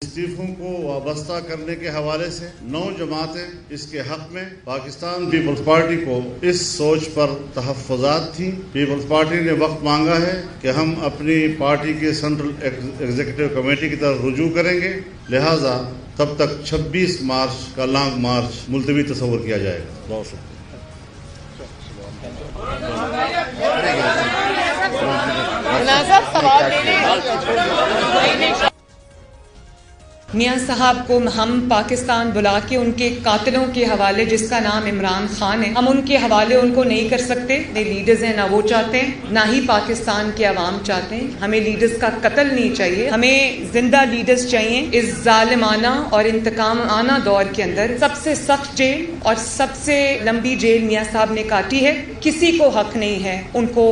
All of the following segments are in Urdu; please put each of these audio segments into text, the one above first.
استعفوں کو وابستہ کرنے کے حوالے سے 9 جماعتیں اس کے حق میں پاکستان پیپلز پارٹی کو اس سوچ پر تحفظات تھیں۔ پیپلز پارٹی نے وقت مانگا ہے کہ ہم اپنی پارٹی کے سینٹرل ایگزیکٹو کمیٹی کی طرف رجوع کریں گے، لہٰذا تب تک 26 مارچ کا لانگ مارچ ملتوی تصور کیا جائے گا۔ بہت شکریہ۔ میاں صاحب کو ہم پاکستان بلا کے ان کے قاتلوں کے حوالے، جس کا نام عمران خان ہے، ہم ان کے حوالے ان کو نہیں کر سکتے۔ نہ لیڈرز ہیں، نہ وہ چاہتے ہیں، نہ ہی پاکستان کے عوام چاہتے ہیں۔ ہمیں لیڈرز کا قتل نہیں چاہیے، ہمیں زندہ لیڈرز چاہیے۔ اس ظالمانہ اور انتقامانہ دور کے اندر سب سے سخت جیل اور سب سے لمبی جیل میاں صاحب نے کاٹی ہے، کسی کو حق نہیں ہے ان کو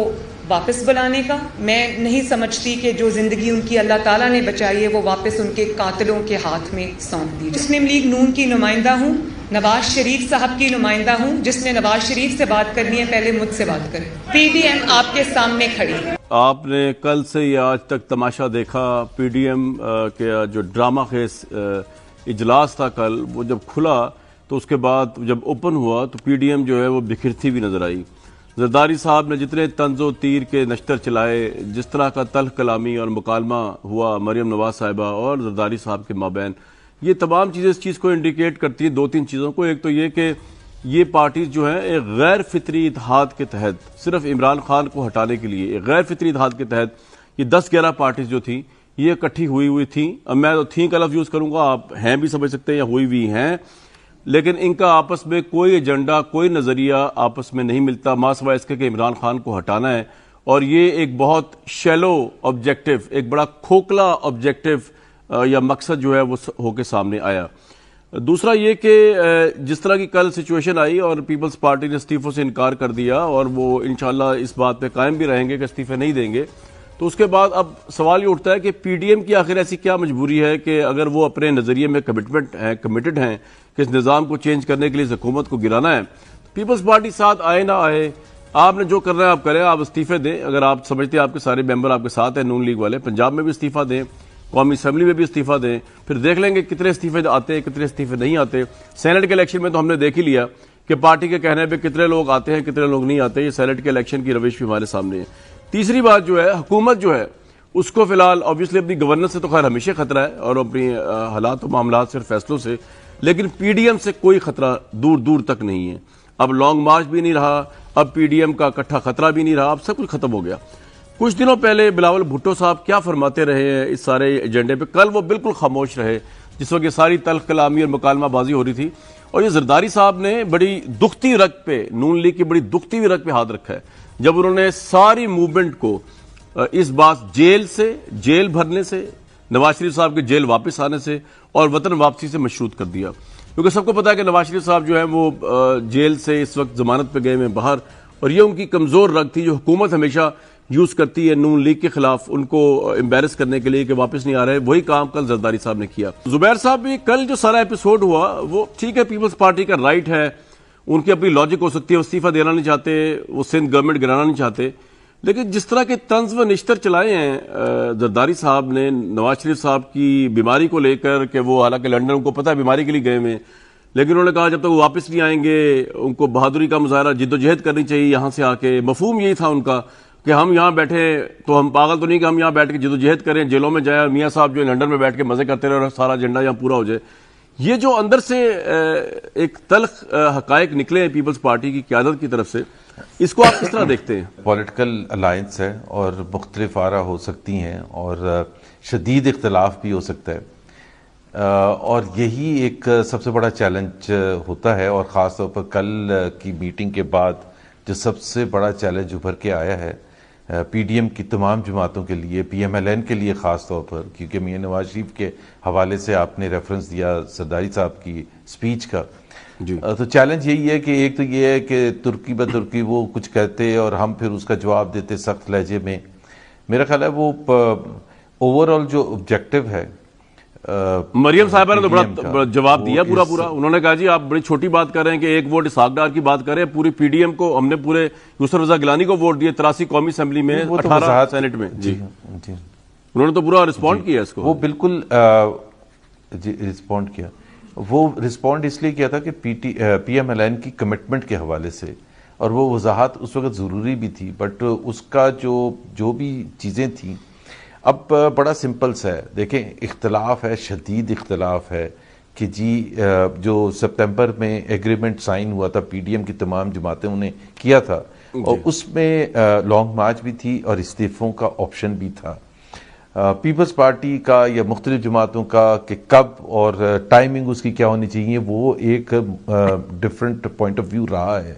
واپس بلانے کا۔ میں نہیں سمجھتی کہ جو زندگی ان کی اللہ تعالیٰ نے بچائی ہے وہ واپس ان کے قاتلوں کے ہاتھ میں سونپ دی۔ مسلم لیگ نون کی نمائندہ ہوں، نواز شریف صاحب کی نمائندہ ہوں۔ جس نے نواز شریف سے بات کرنی ہے پہلے مجھ سے بات کرے۔ پی ڈی ایم آپ کے سامنے کھڑی ہے۔ آپ نے کل سے یا آج تک تماشا دیکھا پی ڈی ایم کے جو ڈرامہ خیز اجلاس تھا کل، وہ جب کھلا تو اس کے بعد جب اوپن ہوا تو پی ڈی ایم جو ہے وہ بکھرتی بھی نظر آئی۔ زرداری صاحب نے جتنے طنز و تیر کے نشتر چلائے، جس طرح کا تلخ کلامی اور مکالمہ ہوا مریم نواز صاحبہ اور زرداری صاحب کے مابین، یہ تمام چیزیں اس چیز کو انڈیکیٹ کرتی ہیں 2-3 چیزوں کو۔ ایک تو یہ کہ یہ پارٹیز جو ہیں ایک غیر فطری اتحاد کے تحت، صرف عمران خان کو ہٹانے کے لیے ایک غیر فطری اتحاد کے تحت یہ 10-11 پارٹیز جو تھیں یہ اکٹھی ہوئی تھیں۔ اب میں تو تھیں کا لفظ یوز کروں گا، آپ ہیں بھی سمجھ سکتے ہیں یا ہوئی بھی ہیں، لیکن ان کا آپس میں کوئی ایجنڈا، کوئی نظریہ آپس میں نہیں ملتا، ماں سوائے اس کے کہ عمران خان کو ہٹانا ہے۔ اور یہ ایک بہت شیلو آبجیکٹو، ایک بڑا کھوکھلا آبجیکٹو یا مقصد جو ہے وہ ہو کے سامنے آیا۔ دوسرا یہ کہ جس طرح کی کل سچویشن آئی اور پیپلز پارٹی نے استعفوں سے انکار کر دیا اور وہ انشاءاللہ اس بات پہ قائم بھی رہیں گے کہ استعفے نہیں دیں گے، تو اس کے بعد اب سوال یہ اٹھتا ہے کہ پی ڈی ایم کی آخر ایسی کیا مجبوری ہے کہ اگر وہ اپنے نظریے میں کمیٹڈ ہیں کہ اس نظام کو چینج کرنے کے لیے حکومت کو گرانا ہے، پیپلز پارٹی ساتھ آئے نہ آئے، آپ نے جو کرنا ہے آپ کریں، آپ استعفے دیں۔ اگر آپ سمجھتے ہیں آپ کے سارے ممبر آپ کے ساتھ ہیں نون لیگ والے، پنجاب میں بھی استعفیٰ دیں، قومی اسمبلی میں بھی استعفیٰ دیں، پھر دیکھ لیں گے کتنے استعفے آتے ہیں کتنے استعفے نہیں آتے۔ سینٹ کے الیکشن میں تو ہم نے دیکھ ہی لیا کہ پارٹی کے کہنے پہ کتنے لوگ آتے ہیں کتنے لوگ نہیں آتے۔ یہ سینٹ کے الیکشن کی روش بھی ہمارے سامنے ہے۔ تیسری بات جو ہے، حکومت جو ہے اس کو فی الحال آبویسلی اپنی گورننس سے تو خیر ہمیشہ خطرہ ہے اور اپنی حالات و معاملات سے فیصلوں سے، لیکن پی ڈی ایم سے کوئی خطرہ دور دور تک نہیں ہے۔ اب لانگ مارچ بھی نہیں رہا، اب پی ڈی ایم کا اکٹھا خطرہ بھی نہیں رہا، اب سب کچھ ختم ہو گیا۔ کچھ دنوں پہلے بلاول بھٹو صاحب کیا فرماتے رہے ہیں اس سارے ایجنڈے پہ، کل وہ بالکل خاموش رہے جس وقت یہ ساری تلخ کلامی اور مکالمہ بازی ہو رہی تھی۔ اور یہ زرداری صاحب نے بڑی دکھتی رگ پہ، نون لیگ کی بڑی دکھتی ہوئی رگ پہ ہاتھ رکھا ہے جب انہوں نے ساری موومنٹ کو اس بات جیل بھرنے سے، نواز شریف صاحب کے جیل واپس آنے سے اور وطن واپسی سے مشروط کر دیا۔ کیونکہ سب کو پتا ہے کہ نواز شریف صاحب جو ہیں وہ جیل سے اس وقت ضمانت پہ گئے ہوئے باہر، اور یہ ان کی کمزور رگ تھی جو حکومت ہمیشہ یوز کرتی ہے نون لیگ کے خلاف ان کو امبیرس کرنے کے لیے کہ واپس نہیں آ رہے۔ وہی کام کل زرداری صاحب نے کیا۔ زبیر صاحب بھی کل جو سارا ایپیسوڈ ہوا وہ ٹھیک ہے، پیپلز پارٹی کا رائٹ ہے، ان کی اپنی لاجک ہو سکتی ہے، استعفیٰ دینا نہیں چاہتے، وہ سندھ گورنمنٹ گرانا نہیں چاہتے، لیکن جس طرح کے طنز و نشتر چلائے ہیں زرداری صاحب نے نواز شریف صاحب کی بیماری کو لے کر کہ وہ حالانکہ لنڈن ان کو پتہ ہے بیماری کے لیے گئے ہوئے، لیکن انہوں نے کہا جب تک وہ واپس نہیں آئیں گے ان کو بہادری کا مظاہرہ، جد و جہد کرنی چاہیے یہاں سے آ کے۔ مفہوم یہی تھا ان کا کہ ہم یہاں بیٹھے تو ہم پاگل تو نہیں کہ ہم یہاں بیٹھ کے جد و جہد کریں، جیلوں میں جائیں، میاں صاحب جو لنڈن میں بیٹھ کے مزے کرتے رہے اور سارا ایجنڈا یہاں پورا ہو جائے۔ یہ جو اندر سے ایک تلخ حقائق نکلے ہیں پیپلز پارٹی کی قیادت کی طرف سے، اس کو آپ کس طرح دیکھتے ہیں؟ پولیٹیکل الائنس ہے اور مختلف آرا ہو سکتی ہیں اور شدید اختلاف بھی ہو سکتا ہے، اور یہی ایک سب سے بڑا چیلنج ہوتا ہے۔ اور خاص طور پر کل کی میٹنگ کے بعد جو سب سے بڑا چیلنج ابھر کے آیا ہے پی ڈی ایم کی تمام جماعتوں کے لیے، پی ایم ایل این کے لیے خاص طور پر، کیونکہ میاں نواز شریف کے حوالے سے آپ نے ریفرنس دیا زرداری صاحب کی سپیچ کا، تو چیلنج یہی ہے کہ ایک تو یہ ہے کہ ترکی بترکی وہ کچھ کہتے اور ہم پھر اس کا جواب دیتے سخت لہجے میں۔ میرا خیال ہے وہ اوور آل جو آبجیکٹو ہے، مریم صاحبہ نے تو بڑا جواب دیا پورا۔ انہوں نے کہا جی آپ بڑی چھوٹی بات کر رہے ہیں کہ ایک ووٹ اسحاق ڈار کی بات کر رہے ہیں، پوری پی ڈی ایم کو ہم نے پورے یوسف رضا گیلانی کو ووٹ دیے 83 قومی اسمبلی میں، 18 سینٹ میں۔ جی انہوں نے تو پورا رسپونڈ کیا اس کو۔ وہ بالکل رسپونڈ کیا. وہ رسپونڈ اس لیے کیا تھا کہ پی ایم ایل این کی کمٹمنٹ کے حوالے سے، اور وہ وضاحت اس وقت ضروری بھی تھی، بٹ اس کا جو بھی چیزیں تھیں اب بڑا سمپل سا ہے. دیکھیں اختلاف ہے، شدید اختلاف ہے کہ جی جو سپتمبر میں ایگریمنٹ سائن ہوا تھا پی ڈی ایم کی تمام جماعتوں نے کیا تھا، اور اس میں لانگ مارچ بھی تھی اور استعفوں کا آپشن بھی تھا. پیپلز پارٹی کا یا مختلف جماعتوں کا کہ کب اور ٹائمنگ اس کی کیا ہونی چاہیے، وہ ایک ڈفرینٹ پوائنٹ آف ویو رہا ہے.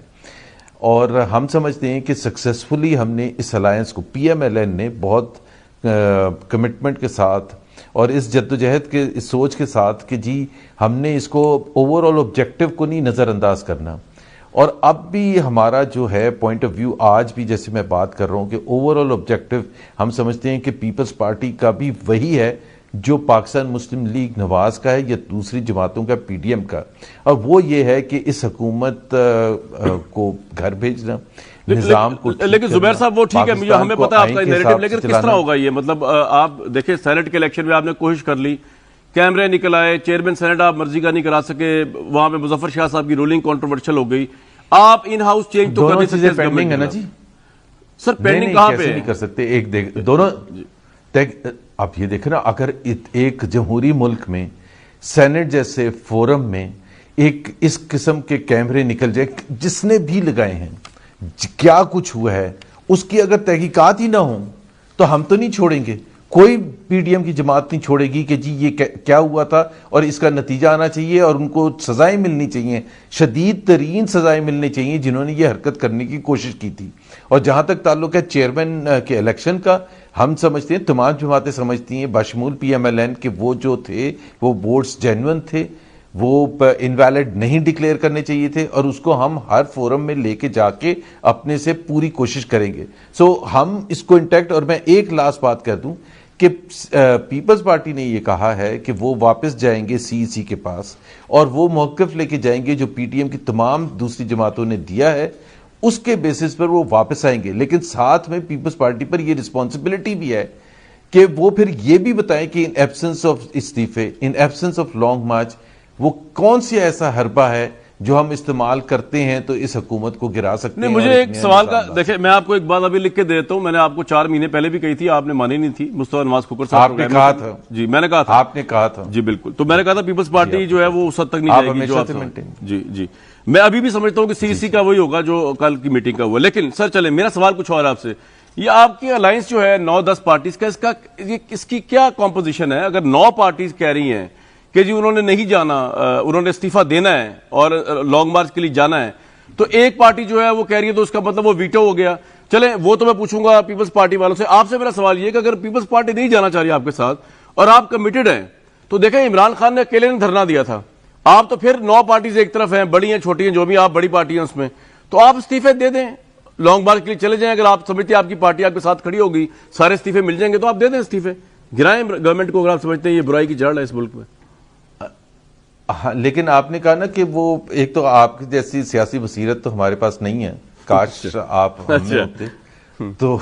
اور ہم سمجھتے ہیں کہ سکسیسفلی ہم نے اس الائنس کو، پی ایم ایل این نے بہت کمٹمنٹ کے ساتھ اور اس جدوجہد کے اس سوچ کے ساتھ کہ جی ہم نے اس کو اوور آل آبجیکٹو کو نہیں نظر انداز کرنا. اور اب بھی ہمارا جو ہے پوائنٹ آف ویو آج بھی جیسے میں بات کر رہا ہوں کہ اوور آل آبجیکٹو ہم سمجھتے ہیں کہ پیپلز پارٹی کا بھی وہی ہے جو پاکستان مسلم لیگ نواز کا ہے یا دوسری جماعتوں کا پی ڈی ایم کا، اور وہ یہ ہے کہ اس حکومت کو گھر بھیجنا، نظام کو. لیکن زبیر صاحب وہ ٹھیک ہے، مجھے ہمیں پتہ ہے آپ کا نیریٹو، لیکن کس طرح ہوگا یہ؟ مطلب آپ دیکھیں سینٹ کے الیکشن میں آپ نے کوشش کر لی، کیمرے نکل آئے، چیئرمین سینٹ آپ مرضی کا نہیں کرا سکے، وہاں پہ مظفر شاہ صاحب کی رولنگ کنٹروورشل ہو گئی. آپ ان ہاؤس چینج تو کرنے سے پینڈنگ ہے نا جی سر، پینڈنگ کہاں پہ نہیں کر سکتے؟ ایک دونوں آپ یہ دیکھیں نا، اگر ایک جمہوری ملک میں سینٹ جیسے فورم میں ایک اس قسم کے کیمرے نکل جائے، جس نے بھی لگائے ہیں، کیا کچھ ہوا ہے اس کی اگر تحقیقات ہی نہ ہوں تو ہم تو نہیں چھوڑیں گے. کوئی پی ڈی ایم کی جماعت نہیں چھوڑے گی کہ جی یہ کیا ہوا تھا اور اس کا نتیجہ آنا چاہیے اور ان کو سزائیں ملنی چاہیے، شدید ترین سزائیں ملنی چاہیے جنہوں نے یہ حرکت کرنے کی کوشش کی تھی. اور جہاں تک تعلق ہے چیئرمین کے الیکشن کا، ہم سمجھتے ہیں، تمام جماعتیں سمجھتی ہیں بشمول پی ایم ایل این کہ وہ جو تھے وہ ووٹس جینوئن تھے، وہ انویلڈ نہیں ڈکلیئر کرنے چاہیے تھے، اور اس کو ہم ہر فورم میں لے کے جا کے اپنے سے پوری کوشش کریں گے. سو ہم اس کو انٹیکٹ. اور میں ایک لاسٹ بات کہہ دوں کہ پیپلز پارٹی نے یہ کہا ہے کہ وہ واپس جائیں گے سی سی کے پاس اور وہ موقف لے کے جائیں گے جو پی ٹی ایم کی تمام دوسری جماعتوں نے دیا ہے، اس کے بیسس پر وہ واپس آئیں گے. لیکن ساتھ میں پیپلز پارٹی پر یہ رسپانسبلٹی بھی ہے کہ وہ پھر یہ بھی بتائیں کہ ان ایبسنس آف استعفے، in absence of long march, وہ کون سی ایسا حربہ ہے جو ہم استعمال کرتے ہیں تو اس حکومت کو گرا سکتے ہیں. نہیں، مجھے ایک سوال کا دیکھیں، میں آپ کو ایک بات ابھی لکھ کے دیتا ہوں، میں نے آپ کو 4 مہینے پہلے بھی کہی تھی، آپ نے مانی نہیں تھی. مصطفیٰ نواز کھوکھر صاحب آپ نے کہا تھا. جی میں نے کہا تھا، آپ نے کہا تھا. جی بالکل. تو میں نے کہا تھا پیپلز پارٹی جو ہے وہ اس حد تک نہیں جائے گی جو آپ. جی جی میں ابھی بھی سمجھتا ہوں کہ سی سی کا وہی ہوگا جو کل کی میٹنگ کا ہوا. لیکن سر چلیں، میرا سوال کچھ اور آپ سے، یہ آپ کی الائنس جو ہے 9-10 پارٹیز کا، اس کی کیا کمپوزیشن ہے؟ اگر 9 پارٹیز کہہ رہی ہیں کہ جی انہوں نے نہیں جانا، انہوں نے استعفیٰ دینا ہے اور لانگ مارچ کے لیے جانا ہے، تو ایک پارٹی جو ہے وہ کہہ رہی ہے تو اس کا مطلب وہ ویٹو ہو گیا. چلیں وہ تو میں پوچھوں گا پیپلز پارٹی والوں سے. آپ سے میرا سوال یہ کہ اگر پیپلز پارٹی نہیں جانا چاہ رہی آپ کے ساتھ اور آپ کمیٹڈ ہیں، تو دیکھیں عمران خان نے اکیلے نے دھرنا دیا تھا، آپ تو پھر 9 پارٹیز ایک طرف ہیں، بڑی ہیں چھوٹی ہیں، جو بھی آپ بڑی پارٹی ہیں اس میں، تو آپ استعفے دے دیں، لانگ مارچ کے لیے چلے جائیں. اگر آپ سمجھتے ہیں آپ کی پارٹی آپ کے ساتھ کھڑی ہوگی، سارے استعفے مل جائیں گے، تو آپ دے دیں استعفے، گرائیں گورنمنٹ کو اگر آپ سمجھتے ہیں یہ برائی کی جڑ ہے اس ملک میں. لیکن آپ نے کہا نا کہ وہ ایک تو آپ کی جیسی سیاسی بصیرت تو ہمارے پاس نہیں ہے، کاش آپ ہم میں ہوتے تو.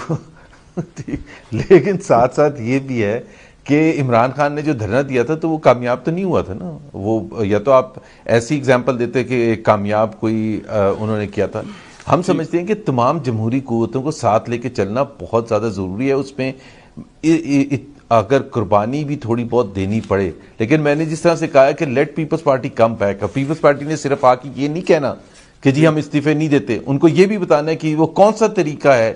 لیکن ساتھ ساتھ یہ بھی ہے کہ عمران خان نے جو دھرنا دیا تھا تو وہ کامیاب تو نہیں ہوا تھا نا. وہ یا تو آپ ایسی اگزامپل دیتے کہ ایک کامیاب کوئی انہوں نے کیا تھا. ہم سمجھتے ہیں کہ تمام جمہوری قوتوں کو ساتھ لے کے چلنا بہت زیادہ ضروری ہے. اس میں اگر قربانی بھی تھوڑی بہت دینی پڑے، لیکن میں نے جس طرح سے کہا کہ let Peoples Party come back. Peoples Party نے صرف آ کے یہ نہیں کہنا کہ جی ہم استعفے نہیں دیتے، ان کو یہ بھی بتانا ہے کہ وہ کون سا طریقہ ہے